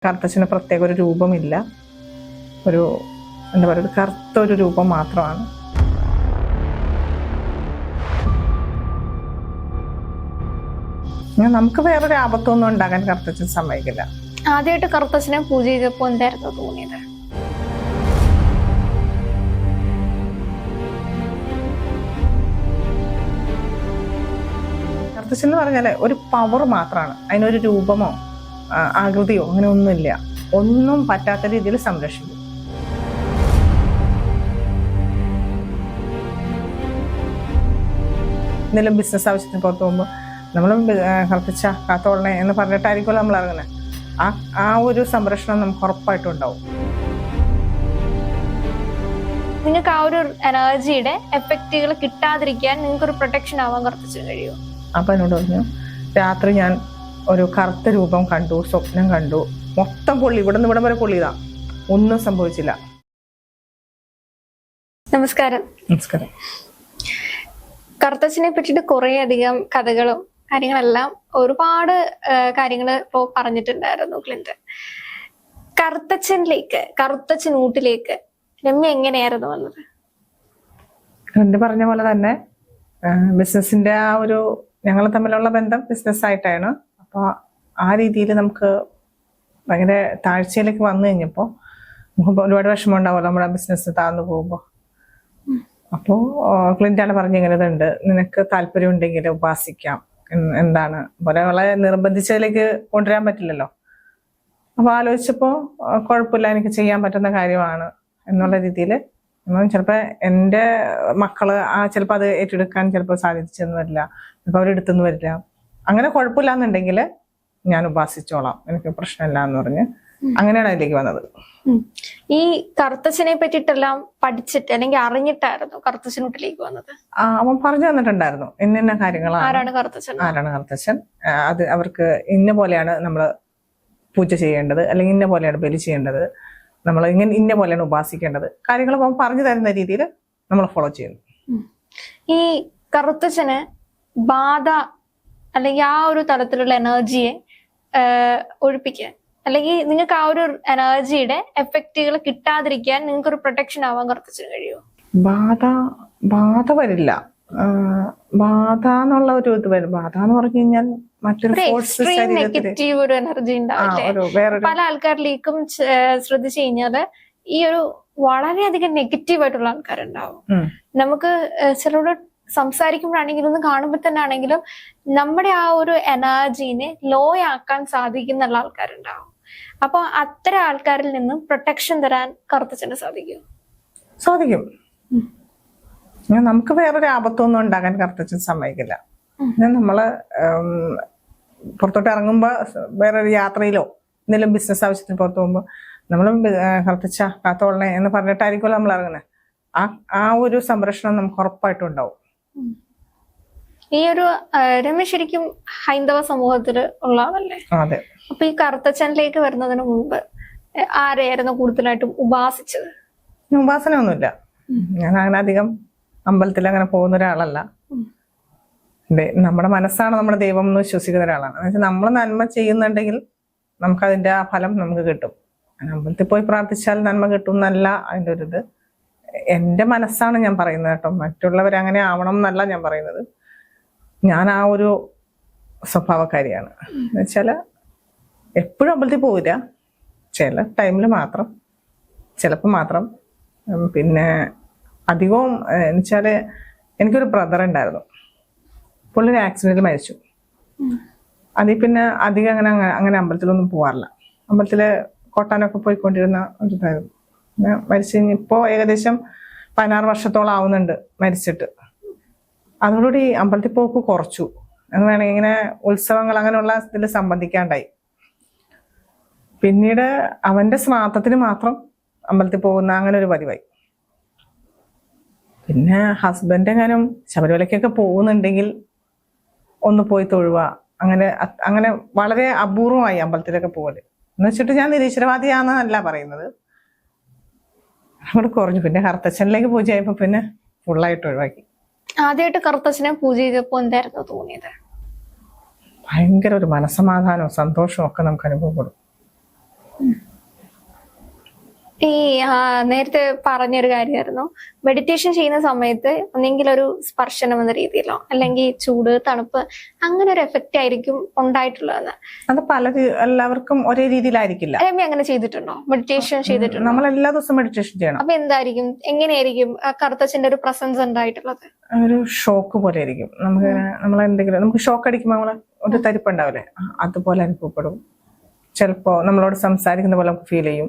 കറുത്തച്ഛന് പ്രത്യേക ഒരു രൂപമില്ല, ഒരു എന്താ പറയുക, ഒരു കറുത്ത ഒരു രൂപം മാത്രമാണ്. നമുക്ക് വേറൊരു ആപത്തൊന്നും ഉണ്ടാകാൻ കറുത്തച്ഛൻ സമ്മതിക്കില്ല. ആദ്യമായിട്ട് കറുത്തച്ഛനെ പൂജ ചെയ്തപ്പോ എന്തായിരുന്നു തോന്നിയത്? കറുത്തച്ഛൻ എന്ന് പറഞ്ഞാല് ഒരു പവർ മാത്രമാണ്, അതിനൊരു രൂപമോ ആകൃതിയോ അങ്ങനെ ഒന്നുമില്ല. ഒന്നും പറ്റാത്ത രീതിയിൽ സംരക്ഷിക്കും. എന്തെങ്കിലും ബിസിനസ് ആവശ്യത്തിന് പുറത്ത് പോകുമ്പോൾ നമ്മൾ കറുത്തച്ഛ കാത്തോളണേ എന്ന് പറഞ്ഞിട്ടായിരിക്കുമല്ലോ നമ്മൾ ഇറങ്ങുന്നത്. ആ ഒരു സംരക്ഷണം നമുക്ക് ഉറപ്പായിട്ടും ഉണ്ടാവും. നിങ്ങൾക്ക് ആ ഒരു എനർജിയുടെ എഫക്റ്റുകൾ കിട്ടാതിരിക്കാൻ നിങ്ങൾക്ക് ഒരു പ്രൊട്ടക്ഷൻ ആവാൻ കറുത്തച്ഛന് കഴിയുമോ? അപ്പൊ എന്നോട് പറഞ്ഞു, രാത്രി ഞാൻ ഒരു കറുത്ത രൂപം കണ്ടു, സ്വപ്നം കണ്ടു, മൊത്തം പൊള്ളി, ഇവിടെ നിന്ന് ഇവിടം വരെ പൊള്ളിയതാ, ഒന്നും സംഭവിച്ചില്ല. നമസ്കാരം. നമസ്കാരം. കറുത്തച്ഛനെ പറ്റിയിട്ട് കുറെ അധികം കഥകളും കാര്യങ്ങളെല്ലാം ഒരുപാട് കാര്യങ്ങൾ ഇപ്പോ പറഞ്ഞിട്ടുണ്ടായിരുന്നു ക്ലിന്റ്. കറുത്തച്ഛനൂട്ടിലേക്ക് രമ്യ എങ്ങനെയായിരുന്നു വന്നത്? ക്ലിന്റ് പറഞ്ഞ പോലെ തന്നെ ബിസിനസിന്റെ ആ ഒരു ഞങ്ങൾ തമ്മിലുള്ള ബന്ധം ബിസിനസ് ആയിട്ടാണ്. അപ്പോൾ ആ രീതിയിൽ നമുക്ക് ഭയങ്കര താഴ്ചയിലേക്ക് വന്നു കഴിഞ്ഞപ്പോൾ നമുക്ക് ഒരുപാട് വിഷമം ഉണ്ടാവുമല്ലോ നമ്മുടെ ബിസിനസ് താഴ്ന്നു പോകുമ്പോൾ. അപ്പോൾ ക്ലിന്റാണ് പറഞ്ഞ ഇങ്ങനെ ഇതുണ്ട്, നിനക്ക് താല്പര്യം ഉണ്ടെങ്കിൽ ഉപാസിക്കാം. എന്താണ് ഒരാളെ നിർബന്ധിച്ചതിലേക്ക് കൊണ്ടുവരാൻ പറ്റില്ലല്ലോ. അപ്പോൾ ആലോചിച്ചപ്പോൾ കുഴപ്പമില്ല, എനിക്ക് ചെയ്യാൻ പറ്റുന്ന കാര്യമാണ് എന്നുള്ള രീതിയിൽ. ചിലപ്പോൾ എൻ്റെ മക്കള് ചിലപ്പോൾ അത് ഏറ്റെടുക്കാൻ ചിലപ്പോൾ സാധിച്ചെന്ന് വരില്ല, ചിലപ്പോൾ അവരെടുത്തെന്ന് വരില്ല. അങ്ങനെ കുഴപ്പമില്ലാന്നുണ്ടെങ്കിൽ ഞാൻ ഉപാസിച്ചോളാം, എനിക്ക് പ്രശ്നമില്ല എന്ന് പറഞ്ഞ് അങ്ങനെയാണ് അതിലേക്ക് വന്നത്. ഈ കറുത്തച്ഛനെ പറ്റിയിട്ടെല്ലാം പഠിച്ചിട്ട് അല്ലെങ്കിൽ അറിഞ്ഞിട്ടായിരുന്നു കറുത്തച്ഛനൂട്ടിലേക്ക് വന്നത്? അവൻ പറഞ്ഞു തന്നിട്ടുണ്ടായിരുന്നു ഇന്ന കാര്യങ്ങളാണ്. ആരാണ് കറുത്തച്ഛൻ, അത് അവർക്ക് ഇന്ന പോലെയാണ് നമ്മൾ പൂജ ചെയ്യേണ്ടത്, അല്ലെങ്കിൽ ഇന്ന പോലെയാണ് ബലി ചെയ്യേണ്ടത്, നമ്മൾ ഇന്ന പോലെയാണ് ഉപാസിക്കേണ്ടത്, കാര്യങ്ങൾ പറഞ്ഞു തരുന്ന രീതിയിൽ നമ്മൾ ഫോളോ ചെയ്യുന്നു. ഈ കറുത്തച്ഛന് ബാധ അല്ലെങ്കിൽ ആ ഒരു തരത്തിലുള്ള എനർജിയെ ഒഴിപ്പിക്കാൻ, അല്ലെങ്കിൽ നിങ്ങൾക്ക് ആ ഒരു എനർജിയുടെ എഫക്റ്റുകൾ കിട്ടാതിരിക്കാൻ നിങ്ങൾക്ക് ഒരു പ്രൊട്ടക്ഷൻ ആവാൻ കറുത്തച്ഛന് കഴിയുമോ? ബാധ വരില്ല. ബാധ എന്നുള്ള ഒരു ഇത് വരും. ബാധ എന്ന് പറഞ്ഞു കഴിഞ്ഞാൽ മറ്റൊരു നെഗറ്റീവ് ഒരു എനർജി ഉണ്ടാവില്ലേ? പല ആൾക്കാരിലേക്കും ശ്രദ്ധിച്ചു കഴിഞ്ഞാല് ഈ ഒരു വളരെയധികം നെഗറ്റീവ് ആയിട്ടുള്ള ആൾക്കാരുണ്ടാവും. നമുക്ക് ചിലരോട് സംസാരിക്കുമ്പോഴാണെങ്കിലും ഒന്ന് കാണുമ്പോൾ തന്നെ ആണെങ്കിലും നമ്മുടെ ആ ഒരു എനർജീനെ ലോ ആക്കാൻ സാധിക്കുന്ന ആൾക്കാരുണ്ടാവും. അപ്പൊ അത്തരം ആൾക്കാരിൽ നിന്നും പ്രൊട്ടക്ഷൻ തരാൻ കറുത്തച്ഛന് സാധിക്കും. നമുക്ക് വേറൊരു ആപത്തൊന്നും ഉണ്ടാകാൻ കറുത്തച്ഛൻ സമ്മതിക്കില്ല. നമ്മള് പുറത്തോട്ട് ഇറങ്ങുമ്പോ വേറൊരു യാത്രയിലോ എന്തെങ്കിലും ബിസിനസ് ആവശ്യത്തിന് പുറത്ത് പോകുമ്പോ നമ്മൾ കറുത്തച്ഛ കാത്തോളണേ എന്ന് പറഞ്ഞിട്ടായിരിക്കുമല്ലോ നമ്മൾ ഇറങ്ങുന്നത്. ആ ഒരു സംരക്ഷണം നമുക്ക് ഉറപ്പായിട്ടും ഉണ്ടാവും. ഈ ഒരു രമേശ് ശരിക്കും ഹൈന്ദവ സമൂഹത്തില് ഉള്ള ആളല്ലേ? അതെ. അപ്പൊ ഈ കറുത്തച്ഛനിലേക്ക് വരുന്നതിന് മുൻപ് ആരെയായിരുന്നു കൂടുതലായിട്ടും ഉപാസിച്ചത്? ഉപാസന ഒന്നുമില്ല. ഞാൻ അങ്ങനെ അധികം അമ്പലത്തിൽ അങ്ങനെ പോകുന്ന ഒരാളല്ല. നമ്മുടെ മനസ്സാണ് നമ്മുടെ ദൈവം എന്ന് വിശ്വസിക്കുന്ന ഒരാളാണ്. എന്നുവെച്ചാൽ നമ്മൾ നന്മ ചെയ്യുന്നുണ്ടെങ്കിൽ നമുക്കതിന്റെ ആ ഫലം നമുക്ക് കിട്ടും. അമ്പലത്തിൽ പോയി പ്രാർത്ഥിച്ചാൽ നന്മ കിട്ടും എന്നല്ല അതിൻ്റെ ഒരു ഇത്. എൻ്റെ മനസ്സാണ് ഞാൻ പറയുന്നത് കേട്ടോ, മറ്റുള്ളവരങ്ങനെ ആവണം എന്നല്ല ഞാൻ പറയുന്നത്. ഞാൻ ആ ഒരു സ്വഭാവക്കാരിയാണ്. എന്നുവെച്ചാൽ എപ്പോഴും അമ്പലത്തിൽ പോവില്ല, ചില ടൈമിൽ മാത്രം, ചിലപ്പോൾ മാത്രം. പിന്നെ അധികവും എന്നുവെച്ചാൽ എനിക്കൊരു ബ്രദർ ഉണ്ടായിരുന്നു, പുള്ളി ഒരു ആക്സിഡന്റിൽ മരിച്ചു. അതിൽ പിന്നെ അധികം അങ്ങനെ അമ്പലത്തിലൊന്നും പോകാറില്ല. അമ്പലത്തിൽ കൊട്ടാനൊക്കെ പോയിക്കൊണ്ടിരുന്ന ഒരു ഇതായിരുന്നു. മരിച്ചു കഴിഞ്ഞ് ഇപ്പോൾ ഏകദേശം 16 വർഷത്തോളം ആവുന്നുണ്ട് മരിച്ചിട്ട്. അതോടുകൂടി അമ്പലത്തിൽ പോക്ക് കുറച്ചു. അങ്ങനെ ഇങ്ങനെ ഉത്സവങ്ങൾ അങ്ങനെയുള്ള ഇതിൽ സംബന്ധിക്കാണ്ടായി. പിന്നീട് അവന്റെ സ്നാത്തത്തിന് മാത്രം അമ്പലത്തിൽ പോകുന്ന അങ്ങനെ ഒരു പതിവായി. പിന്നെ ഹസ്ബൻഡ് എങ്ങാനും ശബരിമലയ്ക്കൊക്കെ പോകുന്നുണ്ടെങ്കിൽ ഒന്ന് പോയി തൊഴുക, അങ്ങനെ വളരെ അപൂർവമായി അമ്പലത്തിലൊക്കെ പോകല്. എന്ന് വെച്ചിട്ട് ഞാൻ നിരീശ്വരവാദിയാണെന്നല്ല പറയുന്നത്, അങ്ങോട്ട് കുറഞ്ഞു. പിന്നെ കറുത്തച്ഛനിലേക്ക് പൂജ ആയപ്പോ പിന്നെ ഫുള്ളായിട്ട് ഒഴിവാക്കി. ആദ്യമായിട്ട് കറുത്തച്ഛനെ പൂജ ചെയ്തപ്പോ എന്തായിരുന്നു തോന്നിയത്? ഭയങ്കര ഒരു മനസ്സമാധാനവും സന്തോഷവും ഒക്കെ നമുക്ക് അനുഭവപ്പെടും. ഈ നേരത്തെ പറഞ്ഞൊരു കാര്യമായിരുന്നു, മെഡിറ്റേഷൻ ചെയ്യുന്ന സമയത്ത് ഒന്നെങ്കിൽ ഒരു സ്പർശനം എന്ന രീതിയിലോ അല്ലെങ്കിൽ ചൂട് തണുപ്പ് അങ്ങനെ ഒരു എഫക്റ്റ് ആയിരിക്കും ഉണ്ടായിട്ടുള്ളതെന്ന്. അത് എല്ലാവർക്കും ഒരേ രീതിയിലായിരിക്കില്ല. രമ്യ അങ്ങനെ ചെയ്തിട്ടുണ്ടോ? മെഡിറ്റേഷൻ ചെയ്തിട്ടുണ്ടോ? നമ്മൾ എല്ലാ ദിവസവും മെഡിറ്റേഷൻ ചെയ്യണം. അപ്പൊ എന്തായിരിക്കും, എങ്ങനെയായിരിക്കും കറുത്തച്ഛന്റെ ഒരു പ്രസൻസ് ഉണ്ടായിട്ടുള്ളത്? ഒരു ഷോക്ക് പോലെ ആയിരിക്കും. നമുക്ക് ഷോക്ക് അടിക്കുമ്പോൾ നമ്മളെ ഒരു തരിപ്പുണ്ടാവില്ലേ, അതുപോലെ അനുഭവപ്പെടും. ചിലപ്പോ നമ്മളോട് സംസാരിക്കുന്ന പോലെ നമുക്ക് ഫീൽ ചെയ്യും,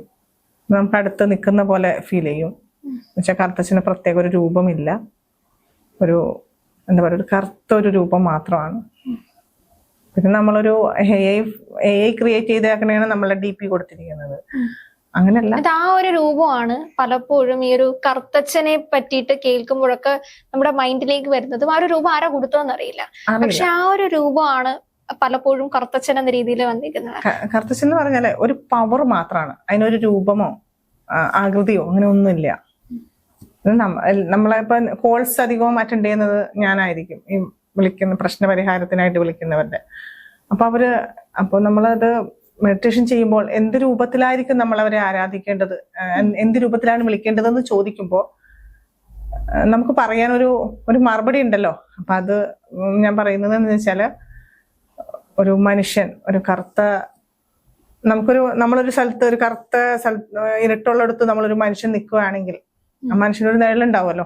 നമുക്ക് അടുത്ത് നിൽക്കുന്ന പോലെ ഫീൽ ചെയ്യും. എന്നുവെച്ചാൽ കറുത്തച്ഛന് പ്രത്യേക ഒരു രൂപമില്ല, ഒരു എന്താ പറയുക, ഒരു കറുത്ത ഒരു രൂപം മാത്രമാണ്. പിന്നെ നമ്മളൊരു AI ക്രിയേറ്റ് ചെയ്തേക്കണേണ് നമ്മളെ DP കൊടുത്തിരിക്കുന്നത്, അങ്ങനെയല്ല. ആ ഒരു രൂപമാണ് പലപ്പോഴും ഈ ഒരു കറുത്തച്ഛനെ പറ്റിയിട്ട് കേൾക്കുമ്പോഴൊക്കെ നമ്മുടെ മൈൻഡിലേക്ക് വരുന്നത്. ആ ഒരു രൂപം ആരാ കൊടുത്തതെന്ന് അറിയില്ല, പക്ഷെ ആ ഒരു രൂപമാണ് പലപ്പോഴും കറുത്തച്ഛൻ എന്ന രീതിയിൽ വന്നിരിക്കുന്നത്. കറുത്തച്ഛൻ എന്ന് പറഞ്ഞാല് ഒരു പവർ മാത്രമാണ്, അതിനൊരു രൂപമോ ആകൃതിയോ അങ്ങനെ ഒന്നുമില്ല. നമ്മളിപ്പോ കോൾസ് അധികവും അറ്റൻഡ് ചെയ്യുന്നത് ഞാനായിരിക്കും, ഈ വിളിക്കുന്ന പ്രശ്നപരിഹാരത്തിനായിട്ട് വിളിക്കുന്നവരുടെ. അപ്പൊ നമ്മളത് മെഡിറ്റേഷൻ ചെയ്യുമ്പോൾ എന്ത് രൂപത്തിലായിരിക്കും നമ്മൾ അവരെ ആരാധിക്കേണ്ടത്, എന്ത് രൂപത്തിലാണ് വിളിക്കേണ്ടതെന്ന് ചോദിക്കുമ്പോൾ നമുക്ക് പറയാൻ ഒരു മറുപടി ഉണ്ടല്ലോ. അപ്പൊ അത് ഞാൻ പറയുന്നത് എന്ന് വെച്ചാല്, ഒരു മനുഷ്യൻ ഒരു കറുത്ത, നമ്മളൊരു സ്ഥലത്ത് ഒരു കറുത്ത ഇരുട്ടുള്ളിടത്ത് നമ്മളൊരു മനുഷ്യൻ നിൽക്കുകയാണെങ്കിൽ ആ മനുഷ്യനൊരു നിഴലുണ്ടാവുമല്ലോ,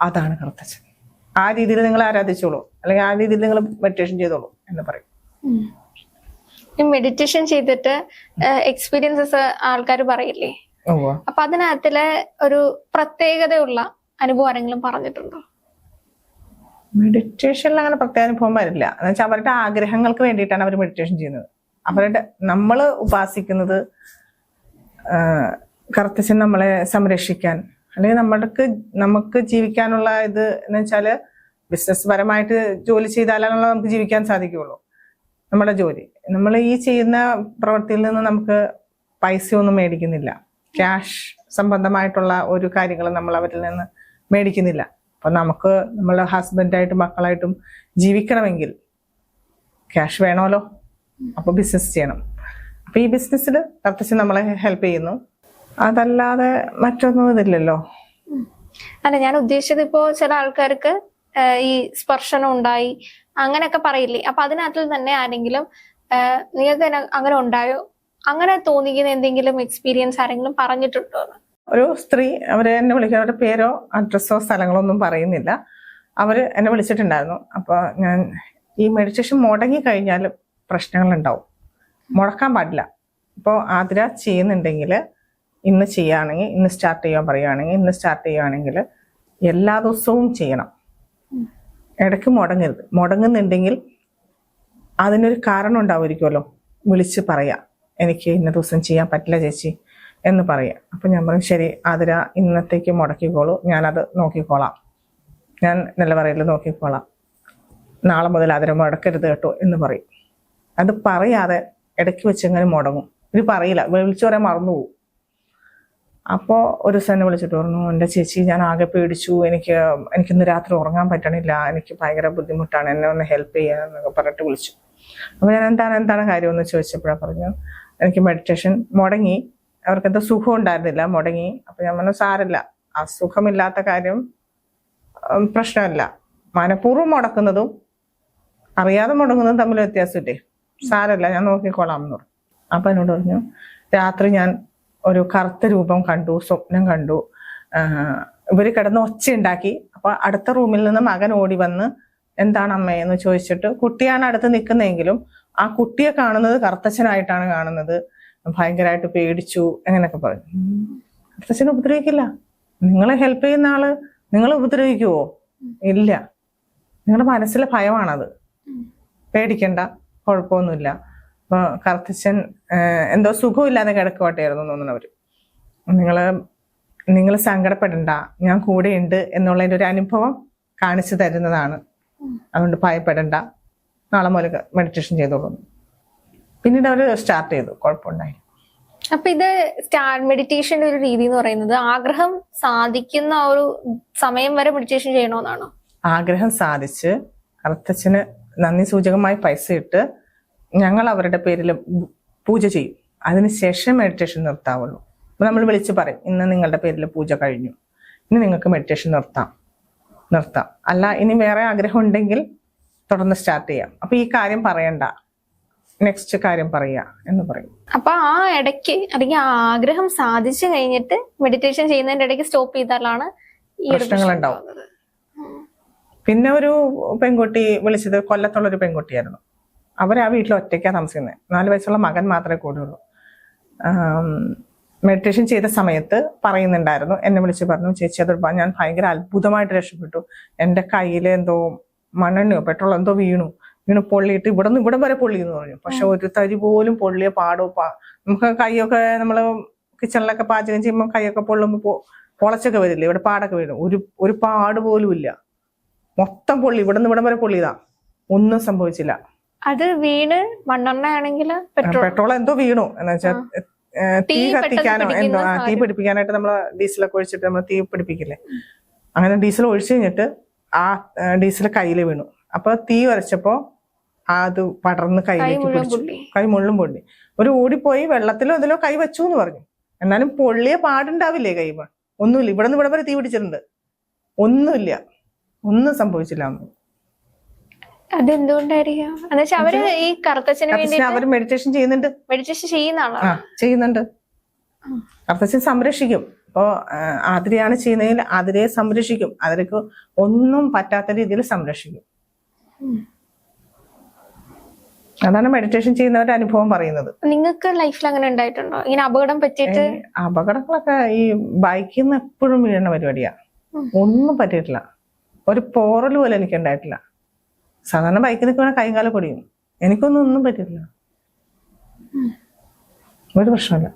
അതാണ് കറുത്തച്ഛൻ. ആ രീതിയിൽ നിങ്ങൾ ആരാധിച്ചോളൂ, അല്ലെങ്കിൽ ആ രീതിയിൽ നിങ്ങൾ മെഡിറ്റേഷൻ ചെയ്തോളൂ എന്ന് പറയും. മെഡിറ്റേഷൻ ചെയ്തിട്ട് എക്സ്പീരിയൻസസ് ആൾക്കാർ പറയില്ലേ, അപ്പൊ അതിനകത്തിലെ ഒരു പ്രത്യേകതയുള്ള അനുഭവം ആരെങ്കിലും പറഞ്ഞിട്ടുണ്ടോ? മെഡിറ്റേഷനിൽ അങ്ങനെ പ്രത്യേക അനുഭവം വരില്ല. എന്ന് വെച്ചാൽ അവരുടെ ആഗ്രഹങ്ങൾക്ക് വേണ്ടിയിട്ടാണ് അവർ മെഡിറ്റേഷൻ ചെയ്യുന്നത്. നമ്മൾ ഉപാസിക്കുന്നത് കറുത്തച്ഛൻ നമ്മളെ സംരക്ഷിക്കാൻ, അല്ലെങ്കിൽ നമുക്ക് ജീവിക്കാനുള്ള ഇത് എന്ന് വെച്ചാല് ബിസിനസ് പരമായിട്ട് ജോലി ചെയ്താലാണല്ലോ നമുക്ക് ജീവിക്കാൻ സാധിക്കുകയുള്ളൂ. നമ്മുടെ ജോലി, നമ്മൾ ഈ ചെയ്യുന്ന പ്രവൃത്തിയിൽ നിന്ന് നമുക്ക് പൈസയൊന്നും മേടിക്കുന്നില്ല, ക്യാഷ് സംബന്ധമായിട്ടുള്ള ഒരു കാര്യങ്ങളും നമ്മൾ അവരിൽ നിന്ന് മേടിക്കുന്നില്ല. അപ്പൊ നമുക്ക് നമ്മളെ ഹസ്ബൻഡായിട്ടും മക്കളായിട്ടും ജീവിക്കണമെങ്കിൽ ക്യാഷ് വേണമല്ലോ, അപ്പൊ ബിസിനസ് ചെയ്യണം. അപ്പൊ ഈ ബിസിനസ്സിൽ കറുത്തച്ഛൻ നമ്മളെ ഹെൽപ്പ് ചെയ്യുന്നു, അതല്ലാതെ മറ്റൊന്നും ഇതില്ലല്ലോ. അല്ല, ഞാൻ ഉദ്ദേശിച്ചത് ഇപ്പോ ചില ആൾക്കാർക്ക് ഈ സ്പർശനം ഉണ്ടായി അങ്ങനെയൊക്കെ പറയില്ലേ, അപ്പൊ അതിനകത്തിൽ തന്നെ ആരെങ്കിലും നിങ്ങൾക്ക് അങ്ങനെ ഉണ്ടായോ, അങ്ങനെ തോന്നിക്കുന്ന എന്തെങ്കിലും എക്സ്പീരിയൻസ് ആരെങ്കിലും പറഞ്ഞിട്ടുണ്ടോ? ഒരു സ്ത്രീ, അവരെ എന്നെ വിളിക്കുന്ന, അവരുടെ പേരോ അഡ്രസ്സോ സ്ഥലങ്ങളോ ഒന്നും പറയുന്നില്ല, അവര് എന്നെ വിളിച്ചിട്ടുണ്ടായിരുന്നു. അപ്പൊ ഞാൻ ഈ മെഡിറ്റേഷൻ മുടങ്ങി കഴിഞ്ഞാൽ പ്രശ്നങ്ങളുണ്ടാവും, മുടക്കാൻ പാടില്ല. ഇപ്പോൾ ആതിര ചെയ്യുന്നുണ്ടെങ്കിൽ ഇന്ന് ചെയ്യുകയാണെങ്കിൽ, ഇന്ന് സ്റ്റാർട്ട് ചെയ്യാൻ പറയുകയാണെങ്കിൽ ഇന്ന് സ്റ്റാർട്ട് ചെയ്യുകയാണെങ്കിൽ എല്ലാ ദിവസവും ചെയ്യണം, ഇടയ്ക്ക് മുടങ്ങരുത്. മുടങ്ങുന്നുണ്ടെങ്കിൽ അതിനൊരു കാരണം ഉണ്ടാവുമായിരിക്കുമല്ലോ, വിളിച്ച് പറയാം, എനിക്ക് ഇന്ന ദിവസം ചെയ്യാൻ പറ്റില്ല ചേച്ചി എന്ന് പറയാം. അപ്പം ഞാൻ പറയും, ശരി ആതിര, ഇന്നത്തേക്ക് മുടക്കിക്കോളൂ, ഞാനത് നോക്കിക്കോളാം, ഞാൻ നിലവറയിൽ നോക്കിക്കോളാം, നാളെ മുതൽ ആതിര മുടക്കരുത് കേട്ടോ എന്ന് പറയും. അത് പറയാതെ ഇടയ്ക്ക് വെച്ചെങ്ങനെ മുടങ്ങും, ഇത് പറയില്ല, വിളിച്ചു പറയാൻ മറന്നുപോകും. അപ്പോൾ ഒരു ദിവസം എന്നെ വിളിച്ചിട്ട് പറഞ്ഞു, എൻ്റെ ചേച്ചി ഞാൻ ആകെ പേടിച്ചു, എനിക്കിന്ന് രാത്രി ഉറങ്ങാൻ പറ്റണില്ല, എനിക്ക് ഭയങ്കര ബുദ്ധിമുട്ടാണ്, എന്നെ ഒന്ന് ഹെൽപ്പ് ചെയ്യാന്നൊക്കെ പറഞ്ഞിട്ട് വിളിച്ചു. അപ്പോൾ ഞാൻ എന്താണ് കാര്യമെന്ന് ചോദിച്ചപ്പോഴാണ് പറഞ്ഞു, എനിക്ക് മെഡിറ്റേഷൻ മുടങ്ങി, അവർക്കെന്താ സുഖം ഉണ്ടായിരുന്നില്ല, മുടങ്ങി. അപ്പം ഞാൻ പറഞ്ഞു, സാരമില്ല, അസുഖമില്ലാത്ത കാര്യം പ്രശ്നമല്ല, മനഃപൂർവ്വം മുടക്കുന്നതും അറിയാതെ മുടങ്ങുന്നതും തമ്മിൽ വ്യത്യാസമില്ലേ, സാരമില്ല, ഞാൻ നോക്കിക്കോളാം എന്ന് പറഞ്ഞു. അപ്പം എന്നോട് പറഞ്ഞു, രാത്രി ഞാൻ ഒരു കറുത്ത രൂപം കണ്ടു, സ്വപ്നം കണ്ടു, ഇവർ കിടന്ന് ഒച്ച ഉണ്ടാക്കി. അപ്പൊ അടുത്ത റൂമിൽ നിന്ന് മകൻ ഓടി വന്ന് എന്താണ് അമ്മയെന്ന് ചോദിച്ചിട്ട്, കുട്ടിയാണ് അടുത്ത് നിൽക്കുന്നതെങ്കിലും ആ കുട്ടിയെ കാണുന്നത് കറുത്തച്ഛനായിട്ടാണ് കാണുന്നത്, ഭയങ്കരമായിട്ട് പേടിച്ചു എങ്ങനെയൊക്കെ പറഞ്ഞു. കറുത്തച്ഛനെ ഉപദ്രവിക്കില്ല, നിങ്ങളെ ഹെൽപ്പ് ചെയ്യുന്ന ആള് നിങ്ങളെ ഉപദ്രവിക്കുവോ? ഇല്ല, നിങ്ങളുടെ മനസ്സിലെ ഭയമാണത്, പേടിക്കണ്ട, കുഴപ്പമൊന്നുമില്ല. അപ്പൊ കറുത്തച്ഛൻ എന്തോ സുഖമില്ലാതെ കിടക്കുവാട്ടായിരുന്നു തോന്നുന്നവര്, നിങ്ങൾ സങ്കടപ്പെടണ്ട, ഞാൻ കൂടെയുണ്ട് എന്നുള്ളതിൻ്റെ ഒരു അനുഭവം കാണിച്ചു തരുന്നതാണ്, അതുകൊണ്ട് ഭയപ്പെടണ്ട, നാളെ മുതൽ മെഡിറ്റേഷൻ ചെയ്തോളൂ. പിന്നീട് അവർ സ്റ്റാർട്ട് ചെയ്തു, കുഴപ്പമുണ്ടായി. അപ്പൊ ഇത് മെഡിറ്റേഷന്റെ ഒരു രീതി എന്ന് പറയുന്നത് ആഗ്രഹം സാധിക്കുന്ന ഒരു സമയം വരെ മെഡിറ്റേഷൻ ചെയ്യണമെന്നാണോ? ആഗ്രഹം സാധിച്ച് കറുത്തച്ഛന് നന്ദി സൂചകമായി പൈസ ഇട്ട് ഞങ്ങൾ അവരുടെ പേരിൽ പൂജ ചെയ്യും, അതിനുശേഷം മെഡിറ്റേഷൻ നിർത്താവുള്ളൂ. അപ്പൊ നമ്മൾ വിളിച്ച് പറയും, ഇന്ന് നിങ്ങളുടെ പേരിൽ പൂജ കഴിഞ്ഞു, ഇനി നിങ്ങൾക്ക് മെഡിറ്റേഷൻ നിർത്താം. അല്ല ഇനി വേറെ ആഗ്രഹം ഉണ്ടെങ്കിൽ തുടർന്ന് സ്റ്റാർട്ട് ചെയ്യാം. അപ്പൊ ഈ കാര്യം പറയണ്ട, നെക്സ്റ്റ് കാര്യം പറയുക എന്ന് പറയും. അപ്പൊ ആ ഇടയ്ക്ക് അല്ലെങ്കിൽ ആ ആഗ്രഹം സാധിച്ചു കഴിഞ്ഞിട്ട് മെഡിറ്റേഷൻ ചെയ്യുന്നതിന്റെ ഇടയ്ക്ക് സ്റ്റോപ്പ് ചെയ്താലാണ് ഈ പ്രശ്നങ്ങൾ ഉണ്ടാവും. പിന്നെ ഒരു പെൺകുട്ടി വിളിച്ചത് കൊല്ലത്തുള്ളൊരു പെൺകുട്ടിയായിരുന്നു. ആ വീട്ടിൽ ഒറ്റയ്ക്കാണ് താമസിക്കുന്നത്. 4 വയസ്സുള്ള മകൻ മാത്രമേ കൂടുള്ളൂ. മെഡിറ്റേഷൻ ചെയ്ത സമയത്ത് പറയുന്നുണ്ടായിരുന്നു, എന്നെ വിളിച്ച് പറഞ്ഞു, ചേച്ചി അത് ഞാൻ ഭയങ്കര അത്ഭുതമായിട്ട് രക്ഷപ്പെട്ടു. എൻ്റെ കയ്യിൽ എന്തോ മണ്ണെണ്ണയോ പെട്രോളോ എന്തോ വീണു പൊള്ളിയിട്ട് ഇവിടം വരെ പൊള്ളി എന്ന് പറഞ്ഞു. പക്ഷെ ഒരു തരി പോലും പൊള്ളിയ നമുക്ക് കൈയൊക്കെ നമ്മള് കിച്ചണിലൊക്കെ പാചകം ചെയ്യുമ്പോൾ കൈയൊക്കെ പൊള്ളുമ്പോൾ പൊളച്ചൊക്കെ വരില്ലേ, ഇവിടെ പാടൊക്കെ വീഴും. ഒരു പാട് പോലും ഇല്ല, മൊത്തം പൊള്ളി, ഇവിടം വരെ പൊള്ളിയതാ, ഒന്നും സംഭവിച്ചില്ല. അത് വീണ് മണ്ണെണ്ണ ആണെങ്കിൽ പെട്രോൾ എന്തോ വീണു എന്ന് വെച്ചാൽ തീ കത്തിക്കാനോ എന്തോ തീ പിടിപ്പിക്കാനായിട്ട് നമ്മള് ഡീസലൊക്കെ ഒഴിച്ചിട്ട് നമ്മൾ തീ പിടിപ്പിക്കില്ലേ, അങ്ങനെ ഡീസൽ ഒഴിച്ചു കഴിഞ്ഞിട്ട് ആ ഡീസൽ കയ്യില് വീണു. അപ്പൊ തീ വരച്ചപ്പോ അത് പടർന്ന് കൈയിലേക്ക് പിടിച്ചു, കൈ മുള്ളും പൊള്ളി. ഒരു ഓടിപ്പോയി വെള്ളത്തിലോ ഇതിലോ കൈ വെച്ചു എന്ന് പറഞ്ഞു. എന്നാലും പൊള്ളിയ പാടുണ്ടാവില്ലേ കൈ? ഒന്നുമില്ല, ഇവിടെ വരെ തീ പിടിച്ചിട്ടുണ്ട്, ഒന്നുമില്ല, ഒന്നും സംഭവിച്ചില്ല. അതെന്തുകൊണ്ടായിരിക്കും? അവര് ഈ കറുത്തച്ഛന് വേണ്ടി അവര് മെഡിറ്റേഷൻ ചെയ്യുന്നുണ്ട്. മെഡിറ്റേഷൻ ചെയ്യുന്നുണ്ട്. കറുത്തച്ഛൻ സംരക്ഷിക്കും. ഇപ്പോ ആതിരയാണ് ചെയ്യുന്നതിൽ ആതിരയെ സംരക്ഷിക്കും, അതിലേക്ക് ഒന്നും പറ്റാത്ത രീതിയിൽ സംരക്ഷിക്കും. അതാണ് മെഡിറ്റേഷൻ ചെയ്യുന്നവരുടെ അനുഭവം പറയുന്നത്. നിങ്ങൾക്ക് ലൈഫിൽ അങ്ങനെ ഉണ്ടായിട്ടുണ്ടോ ഇങ്ങനെ അപകടം പറ്റിയിട്ട്? അപകടങ്ങളൊക്കെ ഈ ബൈക്കിൽ നിന്ന് എപ്പോഴും വീഴുന്ന പരിപാടിയാ. ഒന്നും പറ്റിയിട്ടില്ല, ഒരു പോറൽ പോലെ എനിക്ക് ഉണ്ടായിട്ടില്ല. സാധാരണ ബൈക്കിൽ നിൽക്കുന്ന കൈകാലം പൊടിയും, എനിക്കൊന്നും പറ്റിയിട്ടില്ല, ഒരു പ്രശ്നമില്ല.